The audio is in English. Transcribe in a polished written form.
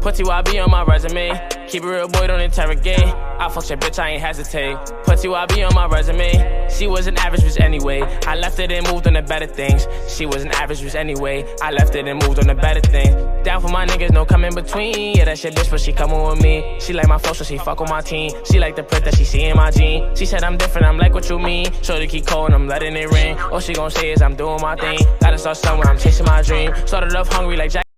Putty YB on my resume. Keep it real, boy, don't interrogate. I fuck your bitch, I ain't hesitate. Putty YB on my resume. She was an average bitch anyway. I left it and moved on to better things. She was an average bitch anyway. I left it and moved on to better things. Down for my niggas, no come in between. Yeah, that shit bitch, but she coming with me. She like my flow, so she fuck with my team. She like the print that she see in my jeans. She said I'm different, I'm like what you mean. Shorty keep cold, I'm letting it ring. All she gon' say is I'm doing my thing. Gotta start somewhere, I'm chasing my dream. Started off hungry like Jack.